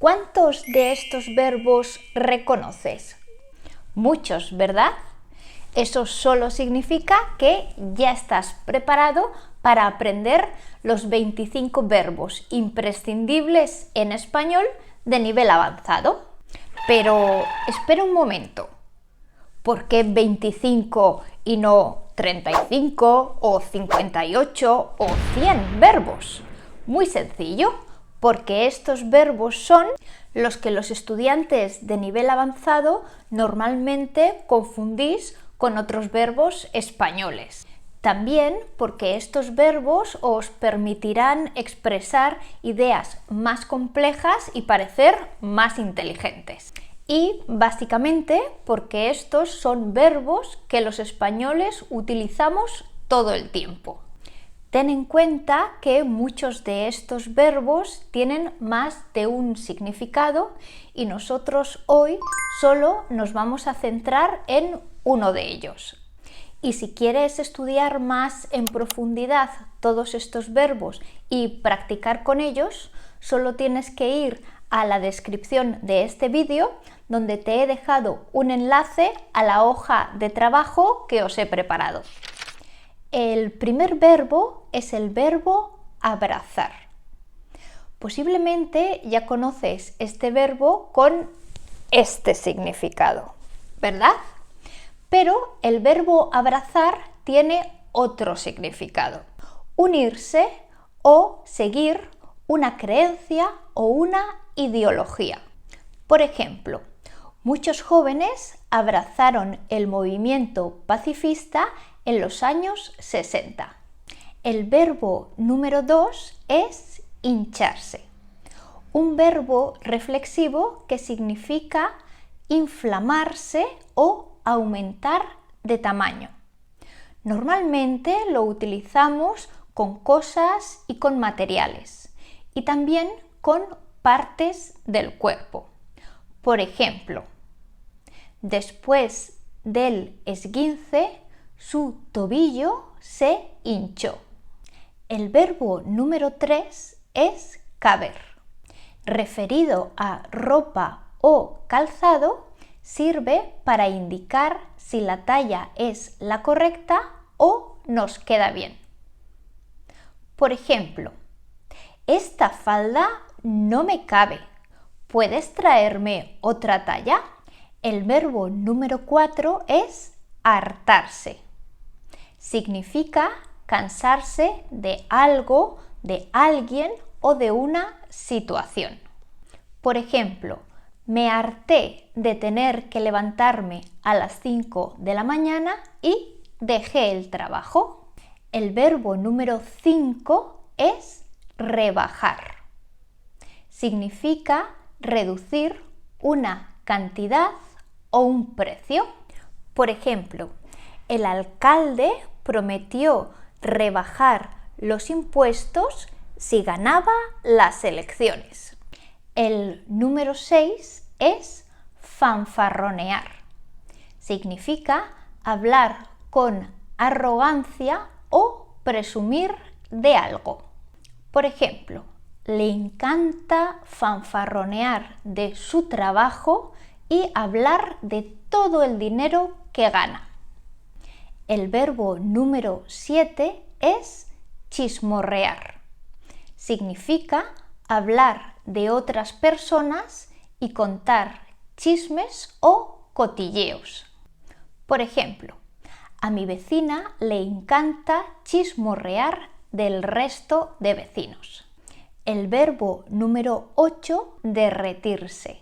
¿Cuántos de estos verbos reconoces? Muchos, ¿verdad? Eso solo significa que ya estás preparado para aprender los 25 verbos imprescindibles en español de nivel avanzado. Pero espera un momento. ¿Por qué 25 y no 35 o 58 o 100 verbos? Muy sencillo, porque estos verbos son los que los estudiantes de nivel avanzado normalmente confundís con otros verbos españoles. También porque estos verbos os permitirán expresar ideas más complejas y parecer más inteligentes. Y básicamente porque estos son verbos que los españoles utilizamos todo el tiempo. Ten en cuenta que muchos de estos verbos tienen más de un significado y nosotros hoy solo nos vamos a centrar en uno de ellos. Y si quieres estudiar más en profundidad todos estos verbos y practicar con ellos, solo tienes que ir a la descripción de este vídeo, donde te he dejado un enlace a la hoja de trabajo que os he preparado. El primer verbo es el verbo abrazar. Posiblemente ya conoces este verbo con este significado, ¿verdad? Pero el verbo abrazar tiene otro significado: unirse o seguir una creencia o una ideología. Por ejemplo, muchos jóvenes abrazaron el movimiento pacifista en los años 60. El verbo número 2 es hincharse, un verbo reflexivo que significa inflamarse o aumentar de tamaño. Normalmente lo utilizamos con cosas y con materiales, y también con partes del cuerpo. Por ejemplo, después del esguince, su tobillo se hinchó. El verbo número 3 es caber. Referido a ropa o calzado, sirve para indicar si la talla es la correcta o nos queda bien. Por ejemplo, esta falda no me cabe. ¿Puedes traerme otra talla? El verbo número 4 es hartarse. Significa cansarse de algo, de alguien o de una situación. Por ejemplo, me harté de tener que levantarme a las 5 de la mañana y dejé el trabajo. El verbo número 5 es rebajar. Significa reducir una cantidad o un precio. Por ejemplo, el alcalde prometió rebajar los impuestos si ganaba las elecciones. El número 6 es fanfarronear. Significa hablar con arrogancia o presumir de algo. Por ejemplo, le encanta fanfarronear de su trabajo y hablar de todo el dinero que gana. El verbo número 7 es chismorrear. Significa hablar de otras personas y contar chismes o cotilleos. Por ejemplo, a mi vecina le encanta chismorrear del resto de vecinos. El verbo número 8, derretirse.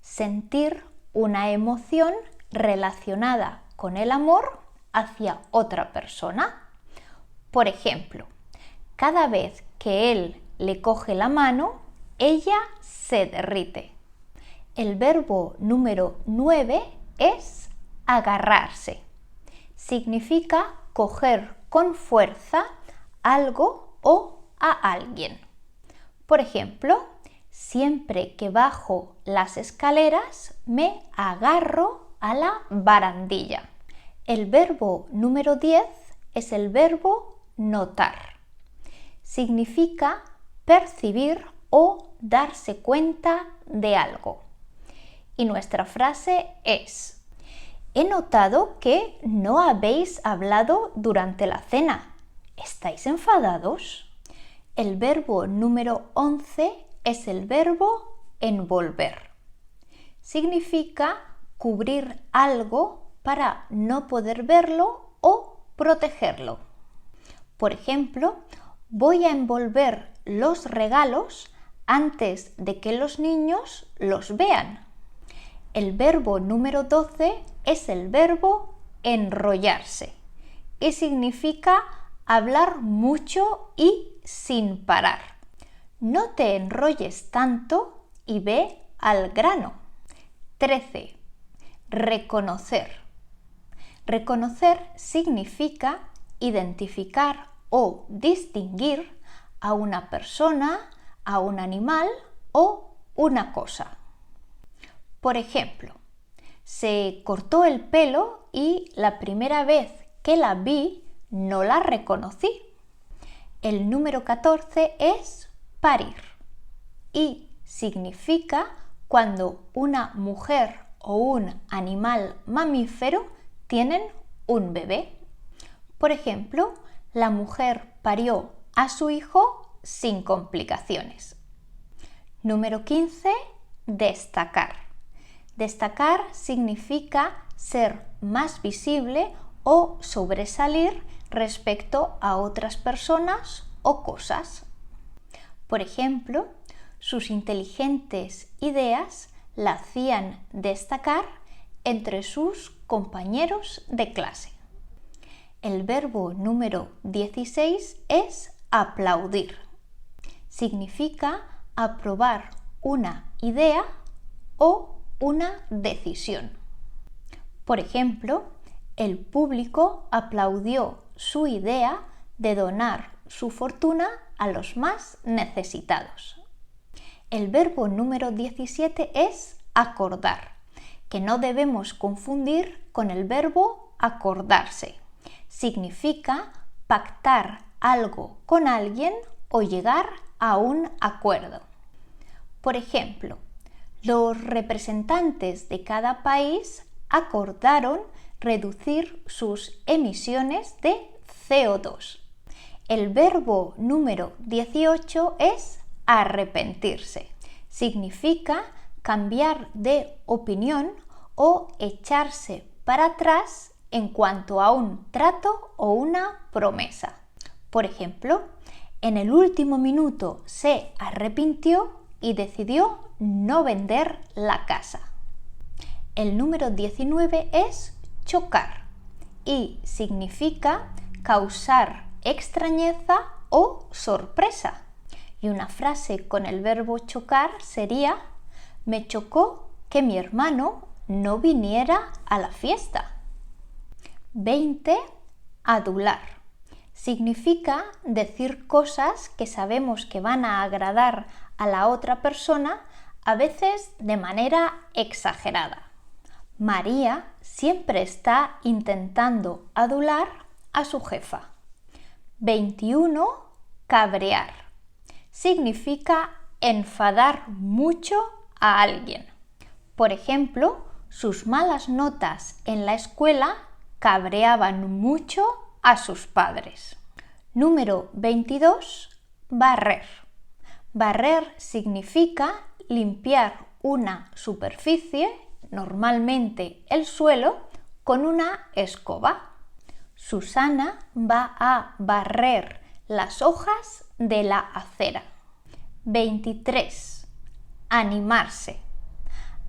Sentir una emoción relacionada con el amor hacia otra persona. Por ejemplo, cada vez que él le coge la mano, ella se derrite. El verbo número 9 es agarrarse. Significa coger con fuerza algo o a alguien. Por ejemplo, siempre que bajo las escaleras me agarro a la barandilla. El verbo número 10 es el verbo notar. Significa percibir o darse cuenta de algo. Y nuestra frase es: he notado que no habéis hablado durante la cena. ¿Estáis enfadados? El verbo número 11 es el verbo envolver. Significa cubrir algo para no poder verlo o protegerlo. Por ejemplo, voy a envolver los regalos antes de que los niños los vean. El verbo número 12 es el verbo enrollarse y significa hablar mucho y sin parar. No te enrolles tanto y ve al grano. 13. Reconocer. Reconocer significa identificar o distinguir a una persona, a un animal o una cosa. Por ejemplo, se cortó el pelo y la primera vez que la vi no la reconocí. El número 14 es parir y significa cuando una mujer o un animal mamífero tienen un bebé. Por ejemplo, la mujer parió a su hijo sin complicaciones. Número 15, destacar. Destacar significa ser más visible o sobresalir respecto a otras personas o cosas. Por ejemplo, sus inteligentes ideas la hacían destacar entre sus compañeros de clase. El verbo número 16 es aplaudir. Significa aprobar una idea o una decisión. Por ejemplo, el público aplaudió su idea de donar su fortuna a los más necesitados. El verbo número 17 es acordar, que no debemos confundir con el verbo acordarse. Significa pactar algo con alguien o llegar a un acuerdo. Por ejemplo, los representantes de cada país acordaron reducir sus emisiones de CO2. El verbo número 18 es arrepentirse. Significa cambiar de opinión o echarse para atrás en cuanto a un trato o una promesa. Por ejemplo, en el último minuto se arrepintió y decidió no vender la casa. El número 19 es chocar y significa causar extrañeza o sorpresa. Y una frase con el verbo chocar sería: me chocó que mi hermano no viniera a la fiesta. 20. Adular. Significa decir cosas que sabemos que van a agradar a la otra persona, a veces de manera exagerada. María siempre está intentando adular a su jefa. 21. Cabrear. Significa enfadar mucho a alguien. Por ejemplo, sus malas notas en la escuela cabreaban mucho a sus padres. Número 22. Barrer. Barrer significa limpiar una superficie, normalmente el suelo, con una escoba. Susana va a barrer las hojas de la acera. 23. Animarse.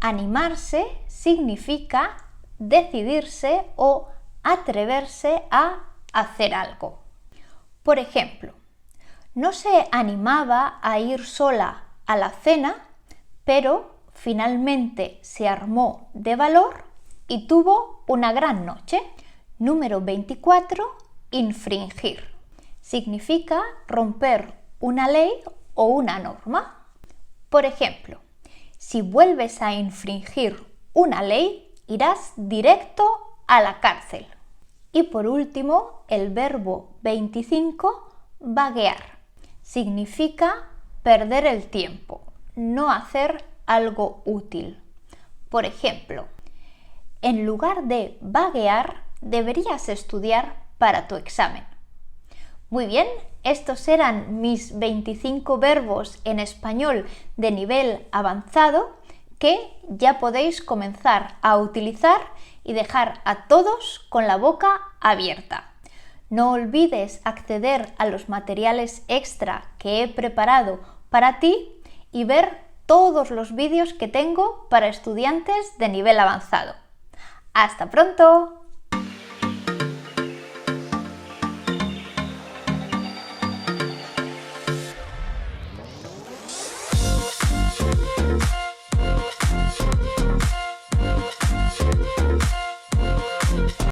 Animarse significa decidirse o atreverse a hacer algo. Por ejemplo, no se animaba a ir sola a la cena, pero finalmente se armó de valor y tuvo una gran noche. Número 24. Infringir. Significa romper una ley o una norma. Por ejemplo, si vuelves a infringir una ley, irás directo a la cárcel. Y por último, el verbo 25, vaguear. Significa perder el tiempo, no hacer algo útil. Por ejemplo, en lugar de vaguear, deberías estudiar para tu examen. Muy bien, estos eran mis 25 verbos en español de nivel avanzado que ya podéis comenzar a utilizar y dejar a todos con la boca abierta. No olvides acceder a los materiales extra que he preparado para ti y ver todos los vídeos que tengo para estudiantes de nivel avanzado. ¡Hasta pronto!